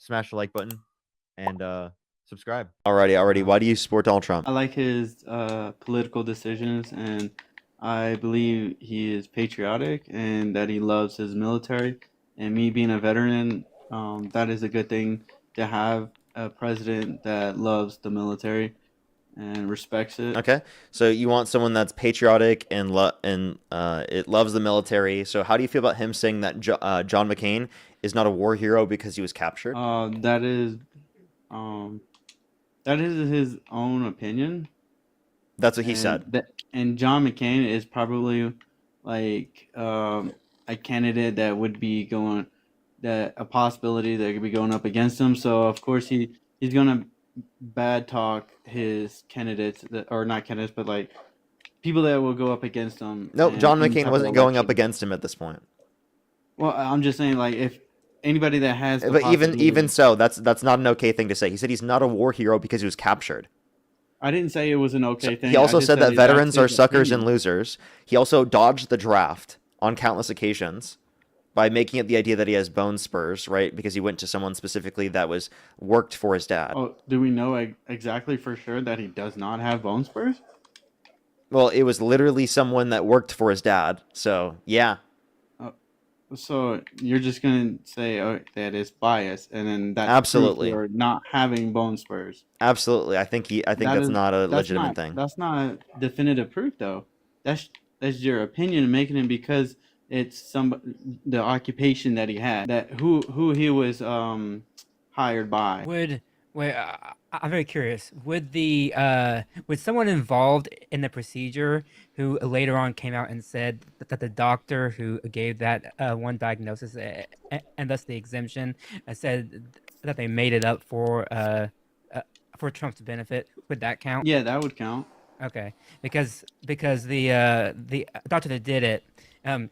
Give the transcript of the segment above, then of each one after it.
smash the like button, and subscribe. Alrighty. Why do you support Donald Trump? I like his political decisions, and I believe he is patriotic and that he loves his military. And me being a veteran, that is a good thing to have a president that loves the military and respects it. Okay, so you want someone that's patriotic and it loves the military. So how do you feel about him saying that John McCain is not a war hero because he was captured? Um, that is his own opinion, That's what he and said. John McCain is probably like a candidate that would be going that a possibility that could be going up against him. So of course he's gonna bad talk his candidates that or not candidates, but like people that will go up against him Nope, in John any McCain type of wasn't going up election. against him at this point. Well, I'm just saying like if anybody that has the But even possibility. so, that's not an okay thing to say. He said he's not a war hero because he was captured. I didn't say it was an So okay he thing. I also just said said that that's veterans are his suckers and opinion. losers. He also dodged the draft on countless occasions by making it the idea that he has bone spurs, right? Because he went to someone specifically that was worked for his dad. Oh, do we know exactly for sure that he does not have bone spurs? Well, it was literally someone that worked for his dad. So, yeah, Uh, so you're just gonna say that it's bias, and then that's proof absolutely. for not having bone spurs. Absolutely. I think That that's is not a legitimate thing. that's not definitive proof though. That's your opinion making it because it's the occupation that he had, that who he was hired by. Would wait, I'm very curious. Would someone involved in the procedure who later on came out and said that the doctor who gave that one diagnosis and thus the exemption said that they made it up for Trump's benefit, would that count? Yeah, that would count. Okay, because the doctor that did it, um,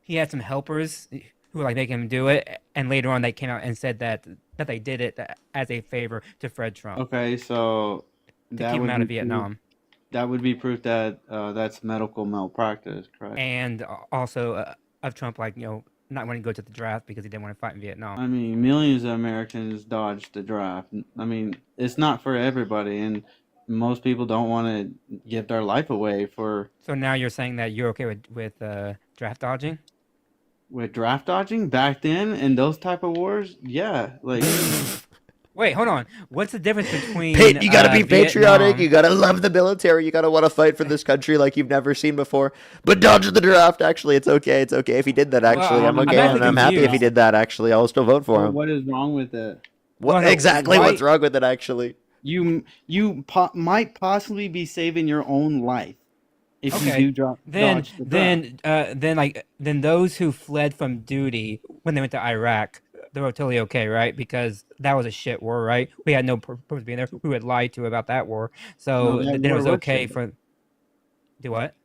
he had some helpers who were like making him do it, and later on they came out and said that they did it as a favor to Fred Trump Okay, so to that keep him would out be of proof. Vietnam, That would be proof that that's medical malpractice, correct? and also of Trump, like, not wanting to go to the draft because he didn't want to fight in Vietnam. I mean, millions of Americans dodged the draft. I mean, it's not for everybody, and most people don't want to give their life away for So now you're saying that you're okay with draft dodging? with draft dodging back then in those type of wars. Yeah, like Wait, hold on. What's the difference between You gotta be patriotic. You Vietnam? gotta love the military. You gotta want to fight for this country like you've never seen before. But dodge the draft. Actually, it's okay. It's okay if he did that. Well, Actually, I'm I'm okay, actually and I'm happy if he confused. did that. Actually, I'll still vote for him. what is wrong with it? Well, What no, exactly? What's why? wrong with it? Actually, Might possibly be saving your own life if you Okay, do dodge the draft. then those who fled from duty when they went to Iraq, they were totally okay, right? Because that was a shit war, right? We had no purpose being there. We had lied to about that war, No, so that then it war was was okay shit. for do what?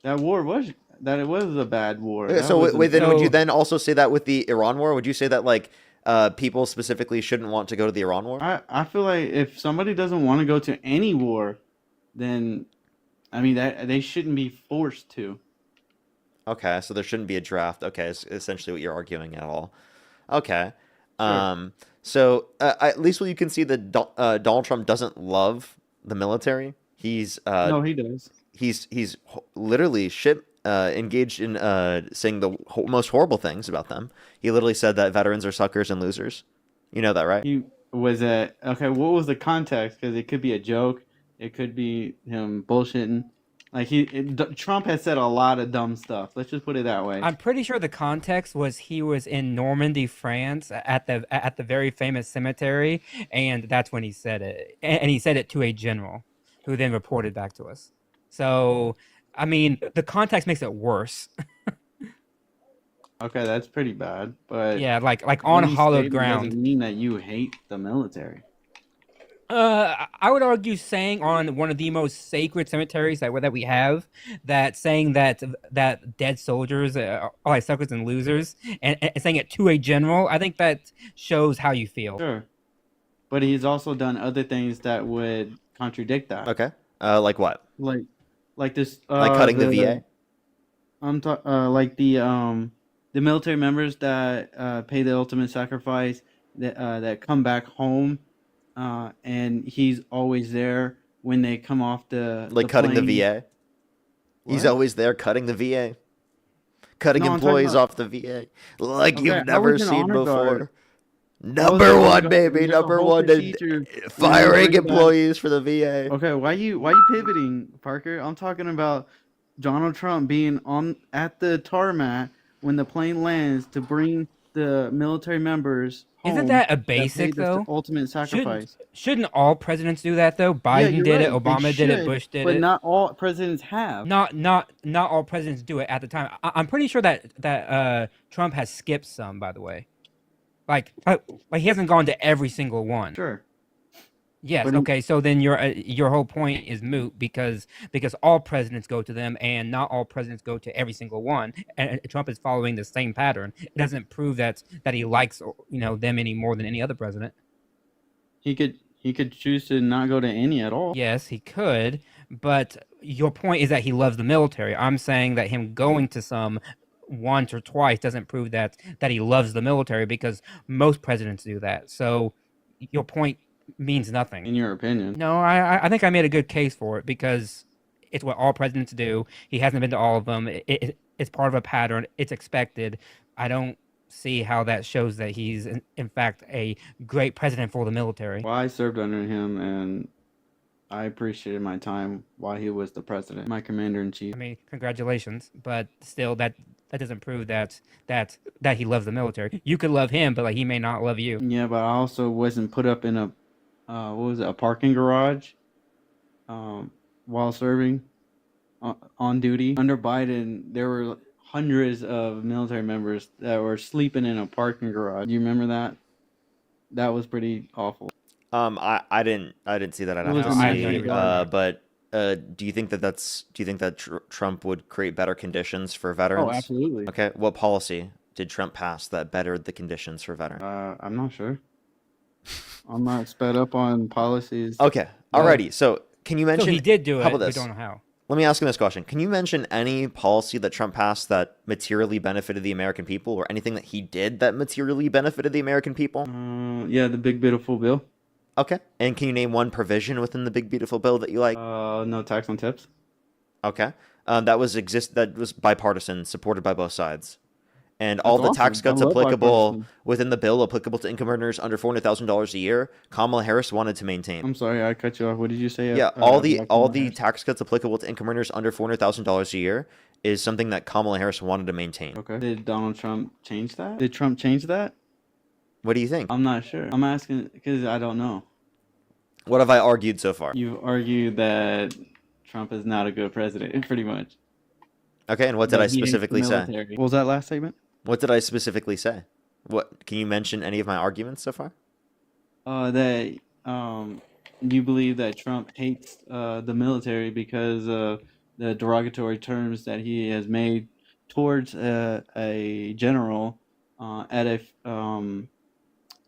That war was that it was a bad war. okay, That so was wait, then would you So then also say that with the Iran war? Would you say that like people specifically shouldn't want to go to the Iran war? I feel like if somebody doesn't want to go to any war, then I mean that they shouldn't be forced to. Okay, so there shouldn't be a draft. Okay, is essentially what you're arguing at all. Okay. Sure. So at least what you can see that Donald Trump doesn't love the military. No, he does. Literally engaged in saying the most horrible things about them. He literally said that veterans are suckers and losers. You know that, right? He was at okay. What was the context? Because it could be a joke. It could be him bullshitting. Like Trump has said a lot of dumb stuff. Let's just put it that way. I'm pretty sure the context was he was in Normandy, France, at the very famous cemetery, and that's when he said it. And he said it to a general, who then reported back to us. So, I mean, the context makes it worse. Okay, that's pretty bad. But Yeah, like on any hollowed statement doesn't ground. mean that you hate the military. I would argue saying on one of the most sacred cemeteries that we have, that saying that dead soldiers are like suckers and losers, and saying it to a general, I think that shows how you feel. Sure, but he's also done other things that would contradict that. Okay. Like what? Like this Like cutting the the VA? like the military members that pay the ultimate sacrifice that come back home, and he's always there when they come off Like the cutting the plane. VA. He's What? always there cutting the VA. Cutting No, I'm talking employees about. off the VA. Like Okay, you've I was never an seen honor guard. before. I was an Number honor one, guard, and baby. there's a Number whole one. And procedure where they firing bring back. employees for the VA. Okay, why you pivoting, Parker? I'm talking about Donald Trump being on at the tarmac when the plane lands to bring the military members Isn't home that a that paid basic the though? ultimate Shouldn't sacrifice. shouldn't all presidents do that though? Yeah, Biden you're did it, right. They Obama did it, should, Bush did but it. not all presidents have. Not all presidents do it at the time. I'm pretty sure that Trump has skipped some, by the way. Like he hasn't gone to every single one. Sure, Yes, but okay. So then your whole point is moot because all presidents go to them and not all presidents go to every single one. And Trump is following the same pattern. It doesn't prove that he likes them any more than any other president. he could choose to not go to any at all. Yes, he could, but your point is that he loves the military. I'm saying that him going to some once or twice doesn't prove that he loves the military because most presidents do that. So your point means nothing. In your opinion. No, I think I made a good case for it because it's what all presidents do. He hasn't been to all of them. It's part of a pattern. It's expected. I don't see how that shows that he's in fact a great president for the military. Well, I served under him, and I appreciated my time while he was the president, my commander in chief. I mean, congratulations, but still, that doesn't prove that he loves the military. You could love him, but like he may not love you. Yeah, but I also wasn't put up in a what was it, a parking garage, while serving on duty. Under Biden, there were hundreds of military members that were sleeping in a parking garage. You remember that? That was pretty awful. I didn't see that. I'd It have was to No, I don't see. even remember. But do you think that Trump would create better conditions for Oh, veterans? absolutely. Okay, what policy did Trump pass that bettered the conditions for veterans? I'm not sure. I'm not sped up on policies. Okay, Yeah. alrighty. So can you So mention? he did do How it. about We this? don't know how. Let me ask you this question. Can you mention any policy that Trump passed that materially benefited the American people, or anything that he did that materially benefited the American people? Yeah, the big beautiful bill. Okay. And can you name one provision within the big beautiful bill that you like? No tax on tips. Okay. That was bipartisan, supported by both sides. And all That's the tax awesome. I cuts love applicable bipartisan. within the bill applicable to income earners under $400,000 a year, Kamala Harris wanted to maintain. I'm sorry, I cut you off. What did you say? Yeah, all about all Kamala the Harris? tax cuts applicable to income earners under $400,000 a year is something that Kamala Harris wanted to maintain. Okay. Did Donald Trump change that? Did Trump change that? What do you think? I'm not sure. I'm asking because I don't know. What have I argued so far? You've argued that Trump is not a good president, pretty much. Okay, and what did That I he hates the specifically say? military. What was that last statement? What did I specifically say? What can you mention any of my arguments so far? That you believe that Trump hates the military because of the derogatory terms that he has made towards a general at a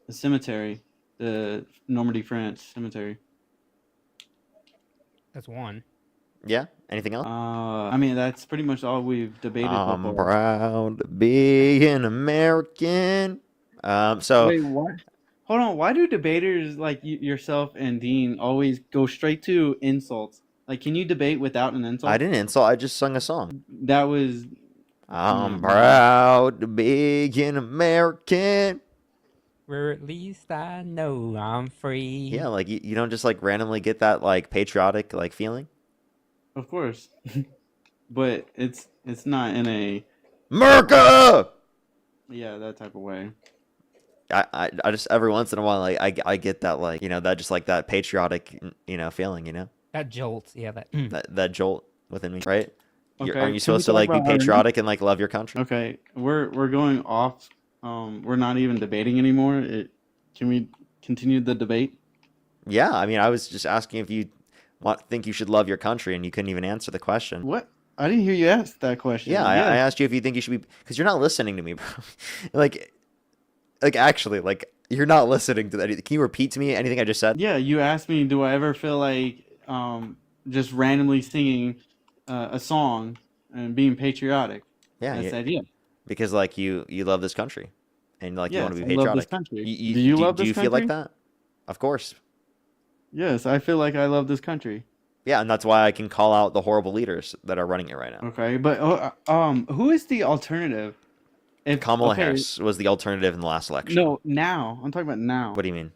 cemetery, the Normandy, France cemetery. That's one. Yeah? Anything else? I mean, that's pretty much all we've debated so I'm far. proud to be an American. So Wait, what? Hold on. Why do debaters like yourself and Dean always go straight to insults? Like, can you debate without an insult? I didn't insult. I just sung a song. That was. I'm Mm. proud to be an American. Where at least I know I'm free. Yeah, like you don't just like randomly get that like patriotic like feeling. Of course. But it's not in a America. that type of way. I just every once in a while like I get that like that just like that patriotic feeling That jolts. Yeah, that. that jolt within me, right? Okay. Aren't you can we supposed to talk like be about irony? patriotic and like love your country? Okay, we're going off. We're not even debating anymore. Can we continue the debate? Yeah, I mean I was just asking if you think you should love your country, and you couldn't even answer the question. What? I didn't hear you ask that question. Yeah, I asked you if you think you should be, because you're not listening to me, bro. like actually, like you're not listening to that. Can you repeat to me anything I just said? Yeah, you asked me, do I ever feel like just randomly singing a song and being patriotic? Yeah, I yeah, said, yeah. because like you love this country, and like you want Yes, to I be love this patriotic. country. You, Do you love do this you feel like country? that? Of course. Yes, I feel like I love this country. Yeah, and that's why I can call out the horrible leaders that are running it right now. Okay, but who is the alternative? If Kamala okay, Harris was the alternative in the last election. no, now I'm talking about now. What do you mean?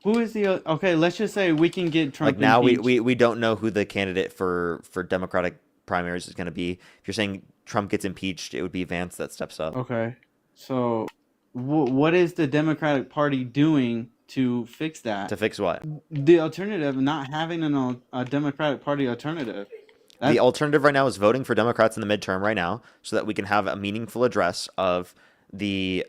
Who is the okay? Let's just say we can get Like Trump now impeached. we don't know who the candidate for Democratic primaries is going to be. If you're saying Trump gets impeached, it would be Vance that steps up. Okay, so what is the Democratic Party doing to fix that? To fix what? The alternative, not having a Democratic Party alternative. The alternative right now is voting for Democrats in the midterm right now, so that we can have a meaningful address of the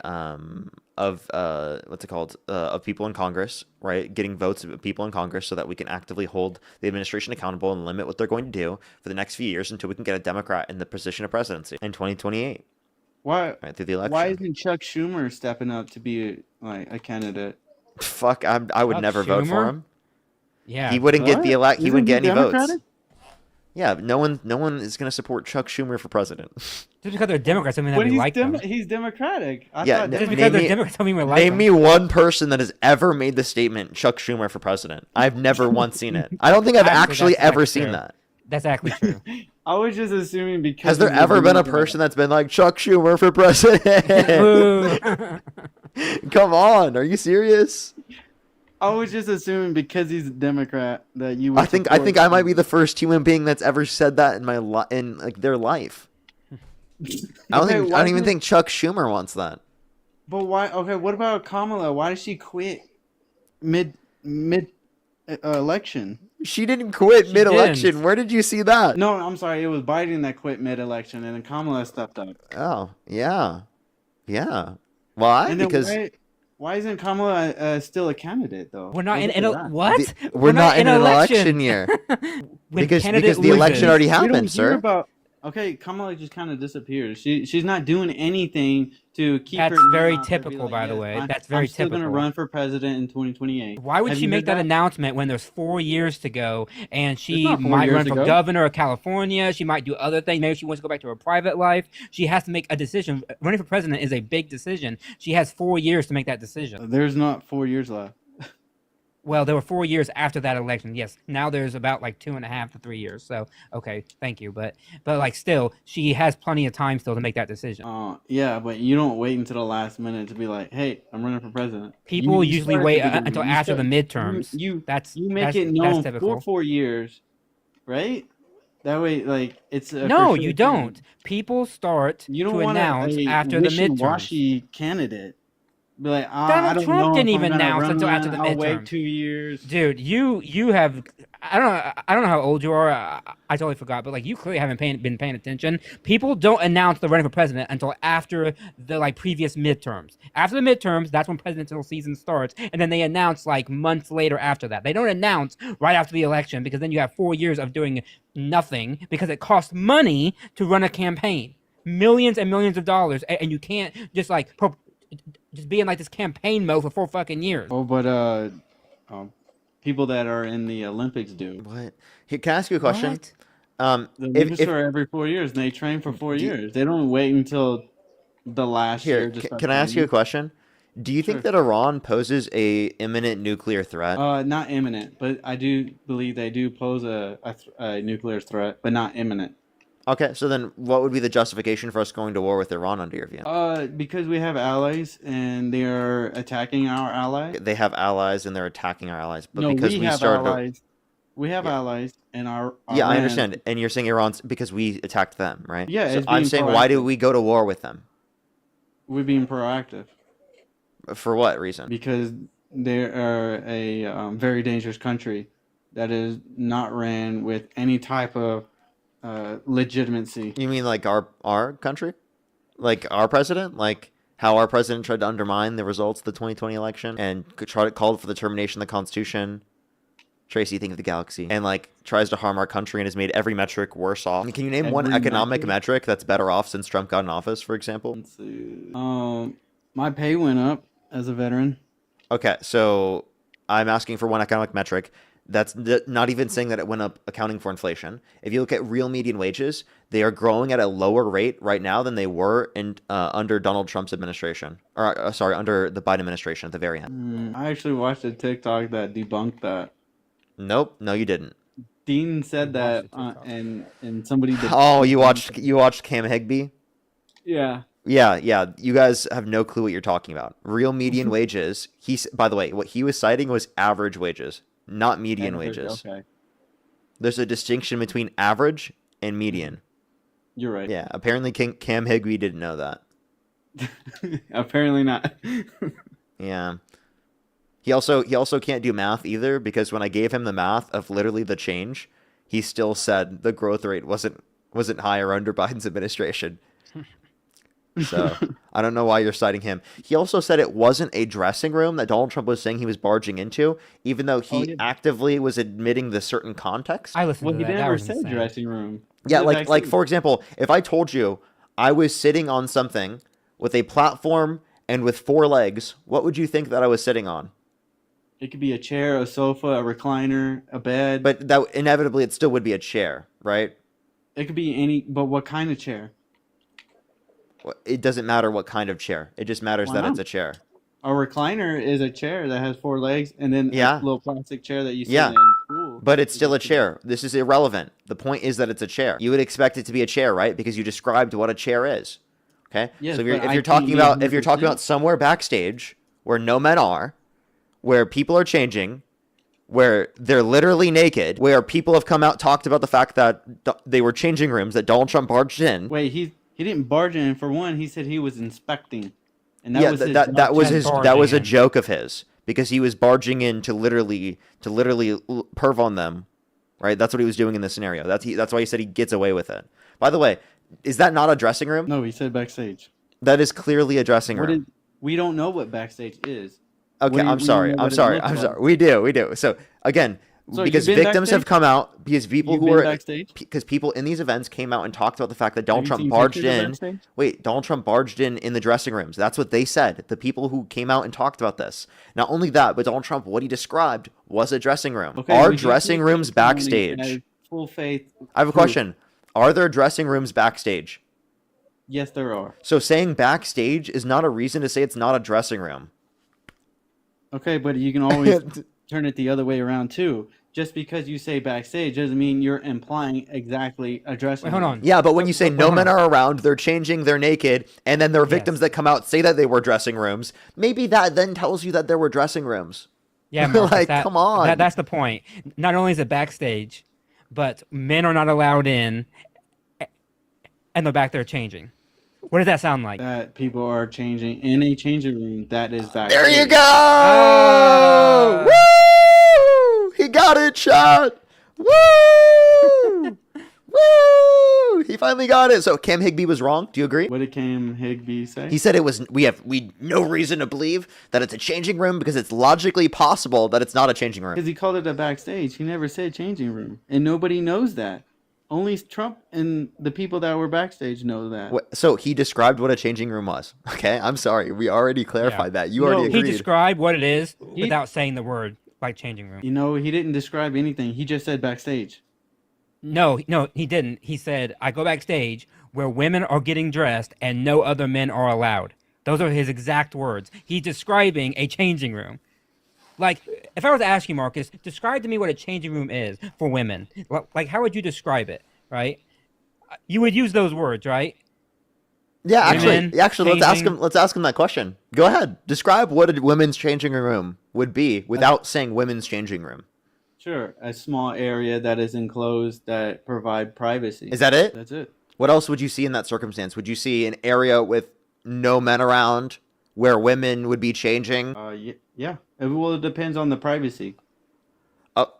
what's it called, of people in Congress, right? Getting votes of people in Congress, so that we can actively hold the administration accountable and limit what they're going to do for the next few years until we can get a Democrat in the position of presidency in 2028, Why? right through the election. Why isn't Chuck Schumer stepping up to be like a candidate? Fuck, I would Chuck never vote for Schumer? him. Yeah. He wouldn't get the What? He wouldn't Isn't get he any votes. Democratic? Yeah, no one is going to support Chuck Schumer for president. Just because they're Democrats, I mean that But we he's like them. he's Democratic. I Yeah, thought Just name because they're me- Democrats, I mean we like Name them. me one person that has ever made the statement Chuck Schumer for president. I've never once seen it. I don't think I've actually that's ever actually seen true. that. That's actually true. I was just assuming because Has there he's a ever been a Democrat. person that's been like Chuck Schumer for president? Boo. Come on, are you serious? I was just assuming because he's a Democrat that you would. I think support I might be him. the first human being that's ever said that in in like their life. I don't Okay, why even did- think Chuck Schumer wants that. But why? Okay, what about Kamala? Why did she quit mid election? She didn't quit She mid-election. didn't. Where did you see that? No, I'm sorry. It was Biden that quit mid election, and then Kamala stepped up. Oh, yeah. Yeah. Why? And then Because why isn't Kamala still a candidate though? We're not What's in up a with that? what? we're not in an election year. When Because candidate the election loses- already We don't happened, hear sir. about. Okay, Kamala just kind of disappears. She's not doing anything to keep That's her name very out there, be typical, like, by the "Yes, way. I'm- That's very I'm still gonna typical. run for president in 2028. Why would Have she you make heard that announcement when there's 4 years to go and she not 4 might years run for ago. governor of California? She might do other things. Maybe she wants to go back to her private life. She has to make a decision. Running for president is a big decision. She has 4 years to make that decision. There's not 4 years left. Well, there were 4 years after that election. Yes, now there's about like 2.5 to 3 years. So, okay, thank you. But like still, she has plenty of time still to make that decision. Yeah, but you don't wait until the last minute to be like, "Hey, I'm running for president." People You usually start at wait the beginning. until You after start- the midterms. You That's you make that's, it that's known typical. for 4 years, right? That way, like it's a No, for sure you thing. don't. People start You don't to want announce a after the midterms. wishy-washy candidate. Be like, I Donald don't Trump know didn't if I'm even gonna announce run until after the I'll wait midterms. 2 years. Dude, you have I don't know how old you are. I totally forgot, but like you clearly haven't been paying attention. People don't announce they're running for president until after the like previous midterms. After the midterms, that's when presidential season starts, and then they announce like months later after that. They don't announce right after the election because then you have 4 years of doing nothing because it costs money to run a campaign, millions and millions of dollars, and you can't just like just be in like this campaign mode for 4 fucking years. Oh, but people that are in the Olympics do. What? Here, can I ask you a question? What? The Olympics are every 4 years, and they train for 4 years. They don't wait until the last year. Here, to start can I ask you a training. question? Do you think Sure. that Iran poses a imminent nuclear threat? Not imminent, but I do believe they do pose a nuclear threat, but not imminent. Okay, so then what would be the justification for us going to war with Iran under your view? Because we have allies, and they are attacking our allies. They have allies and they're attacking our allies, but No, because we we have started. allies. We have Yeah. allies, and our Yeah, I land- understand. And you're saying Iran's because we attacked them, right? Yeah, So it's I'm being saying, why do proactive. we go to war with them? We're being proactive For what reason? because they are a very dangerous country that is not ran with any type of legitimacy. You mean like our country? Like our president? Like how our president tried to undermine the results of the 2020 election and called for the termination of the Constitution? Tracy, think of the galaxy. And like tries to harm our country and has made every metric worse off. Can you name one Every economic metric? metric that's better off since Trump got in office, for example? Let's see. My pay went up as a veteran. Okay, so I'm asking for one economic metric. That's not even saying that it went up accounting for inflation. If you look at real median wages, they are growing at a lower rate right now than they were in under Donald Trump's administration, or sorry, under the Biden administration at the very end. I actually watched a TikTok that debunked that. Nope, no, you didn't. Dean said You that, watched the TikTok. and somebody. Oh, you watched Cam Higby? Yeah. Yeah. You guys have no clue what you're talking about. Real median wages. By the way, what he was citing was average wages, not median wages. Okay, There's a distinction between average and median. you're right. Yeah, apparently Cam Higby didn't know that. Apparently not. Yeah. He also can't do math either, because when I gave him the math of literally the change, he still said the growth rate wasn't higher under Biden's administration. So I don't know why you're citing him. He also said it wasn't a dressing room that Donald Trump was saying he was barging into, even though he actively was admitting the certain context. I listened Well, to he that. That never was said insane. dressing room. Yeah, He like actually- for example, if I told you I was sitting on something with a platform and with 4 legs, what would you think that I was sitting on? it could be a chair, a sofa, a recliner, a bed. But that inevitably it still would be a chair, right? It could be any. But what kind of chair? It doesn't matter what kind of chair. It just matters Why that not? it's a chair. A recliner is a chair that has 4 legs, and then Yeah. a little plastic chair that you sit Yeah. in school. But it's still a chair. This is irrelevant. The point is that it's a chair. You would expect it to be a chair, right? Because you described what a chair is. Okay? Yes, so but if I you're can't talking be about 100%. somewhere backstage where no men are, where people are changing, where they're literally naked, where people have come out talked about the fact that they were changing rooms that Donald Trump barged in. Wait, he didn't barge in. For one, he said he was inspecting, and Yeah, was his that job. was Just that was a barging in. joke of his, because he was barging in to literally perv on them, right? That's what he was doing in this scenario. That's why he said he gets away with it. By the way, is that not a dressing room? No, he said backstage. That is clearly a dressing What room. we don't know what backstage is. Okay, we I'm don't sorry. know I'm what it sorry. looks I'm like. sorry. We do. So again, So because you've been victims have backstage? come out, because people You've who been were backstage? because people in these events came out and talked about the fact that Donald Have you Trump seen barged pictures of in. backstage? Wait, Donald Trump barged in the dressing rooms. That's what they said. The people who came out and talked about this. Not only that, but Donald Trump, what he described was a dressing room. Okay, Are would you dressing take rooms testimony backstage? as full faith. I have a proof? question. Are there dressing rooms backstage? Yes, there are. So saying backstage is not a reason to say it's not a dressing room. Okay, but you can always turn it the other way around too. Just because you say backstage doesn't mean you're implying exactly a dressing Wait, hold room. on. Yeah, but when you say Wait, no hold men on. are around, they're changing, they're naked, and then there are victims Yes. that come out say that they were dressing rooms, maybe that then tells you that there were dressing rooms. Yeah, Marcus, Like, come on. That's the point. Not only is it backstage, but men are not allowed in, and they're back there changing. What does that sound like? That people are changing in a changing room. That is backstage. There you go! Ah. Woo! He got it, shot! Woo! Woo! He finally got it. So Cam Higby was wrong. Do you agree? What did Cam Higby say? He said it was we no reason to believe that it's a changing room because it's logically possible that it's not a changing room. Because he called it a backstage. He never said changing room, and nobody knows that. Only Trump and the people that were backstage know that. So he described what a changing room was. Okay, I'm sorry. We already clarified that. You No, already He agreed. described what it is He- without saying the word, like changing room. You know, he didn't describe anything. He just said backstage. No, he didn't. He said, I go backstage where women are getting dressed and no other men are allowed. Those are his exact words. He's describing a changing room. Like, if I was to ask you, Marcus, describe to me what a changing room is for women. Like, how would you describe it, right? You would use those words, right? Yeah, Women actually, let's ask changing- him. Let's ask him that question. Go ahead. Describe what a women's changing room would be without saying women's changing room. Sure, a small area that is enclosed that provide privacy. Is that it? That's it. What else would you see in that circumstance? Would you see an area with no men around where women would be changing? Yeah. Well, it depends on the privacy.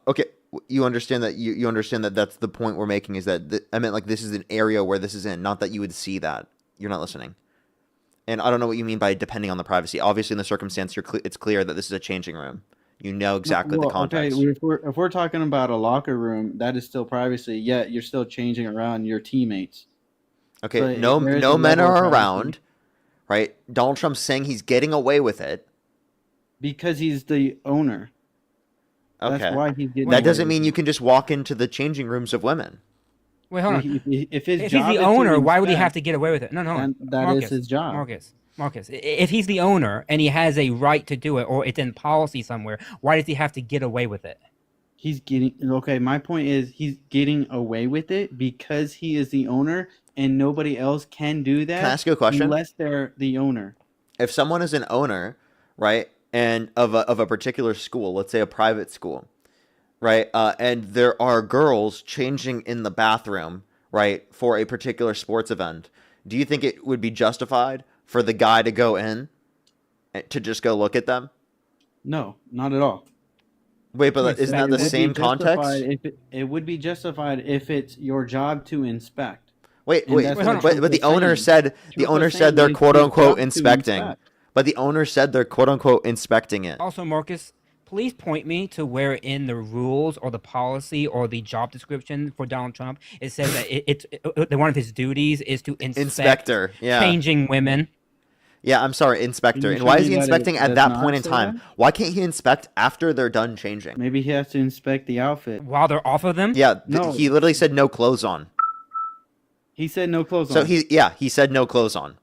Okay, you understand that you understand that that's the point we're making, is that I meant like this is an area where this is in, not that you would see that. You're not listening. And I don't know what you mean by depending on the privacy. Obviously, in the circumstance, it's clear that this is a changing room. You know exactly the context. Okay, if we're talking about a locker room, that is still privacy. Yet you're still changing around your teammates. Okay, So there is no a men level of are privacy. around, right? Donald Trump's saying he's getting away with it. Because he's the owner. That's Okay. why he's getting. That away doesn't with mean it. you can just walk into the changing rooms of women. Wait, hold Well, on. if his If job he's is the to owner, why would he have inspect, to get away with it? No, no, then that is his job. Marcus. If he's the owner and he has a right to do it, or it's in policy somewhere, why does he have to get away with it? He's getting okay. My point is he's getting away with it because he is the owner, and nobody else can do that Can I ask you a question? unless they're the owner. If someone is an owner, right, and of a particular school, let's say a private school, right, and there are girls changing in the bathroom, right, for a particular sports event, do you think it would be justified for the guy to go in to just go look at them? No, not at all. Wait, but Wait, isn't so that the It would be same justified context? if it would be justified if it's your job to inspect. Wait, And wait, that's Wait, what hold on. Trump but the was owner saying. said the Trump owner was said saying they're it's quote his unquote job to inspecting. inspect. But the owner said they're quote unquote inspecting it. Also, Marcus, please point me to where in the rules or the policy or the job description for Donald Trump it says that that one of his duties is to inspect Inspector, yeah. changing women. Yeah, I'm sorry, inspector. you And show why is me he that it inspecting at does that not point in say time? that? Why can't he inspect after they're done changing? Maybe he has to inspect the outfit. While they're off of them? Yeah, No. he literally said no clothes on. He said no clothes So on. he said no clothes on.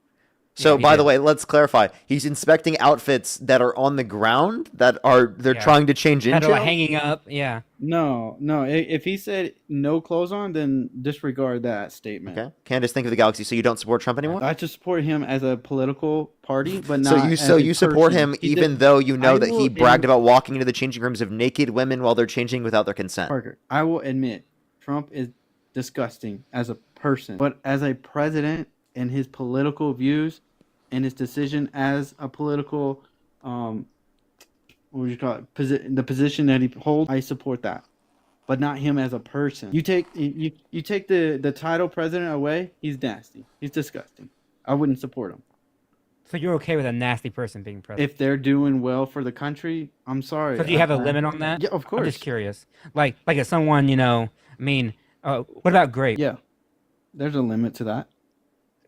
So Yeah, he by the did. way, let's clarify. He's inspecting outfits that are on the ground that they're Yeah. trying to change That into. are hanging up. Yeah. No. If he said no clothes on, then disregard that statement. Okay, Candace, think of the galaxy. So you don't support Trump anymore? I just support him as a political party, but So not. you as a support person. him He even did- though you know I that he will bragged admit- about walking into the changing rooms of naked women while they're changing without their consent. Parker, I will admit, Trump is disgusting as a person, but as a president and his political views and his decision as a political, what would you call it? The position that he holds, I support that, but not him as a person. You take the title president away, he's nasty. He's disgusting. I wouldn't support him. So you're okay with a nasty person being president? If they're doing well for the country, I'm sorry. So do you have a limit on that? Yeah, of course. I'm just curious. Like if someone, I mean, what about Grape? Yeah, there's a limit to that.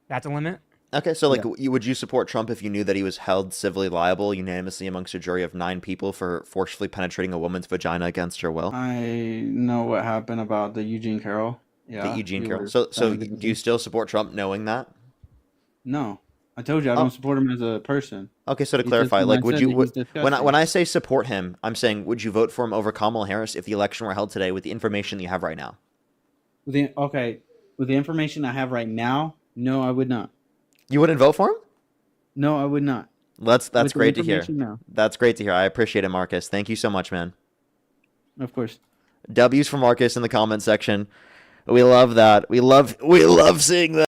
That's a limit? Okay, so like, Yeah. would you support Trump if you knew that he was held civilly liable unanimously amongst a jury of 9 people for forcefully penetrating a woman's vagina against her will? I know what happened about the Eugene Carroll. Yeah, The Eugene we Carroll. were So found do you still support Trump knowing that? No, I told you I Oh. don't support him as a person. Okay, so to He clarify, just- like, I would said you that would, he's when disgusting. I say support him, I'm saying would you vote for him over Kamala Harris if the election were held today with the information that you have right now? With the information I have right now, no, I would not. You wouldn't vote for him? No, I would not. That's With the great to hear. information now, That's great to hear. I appreciate it, Marcus. Thank you so much, man. of course. W's for Marcus in the comment section. We love that. We love seeing that.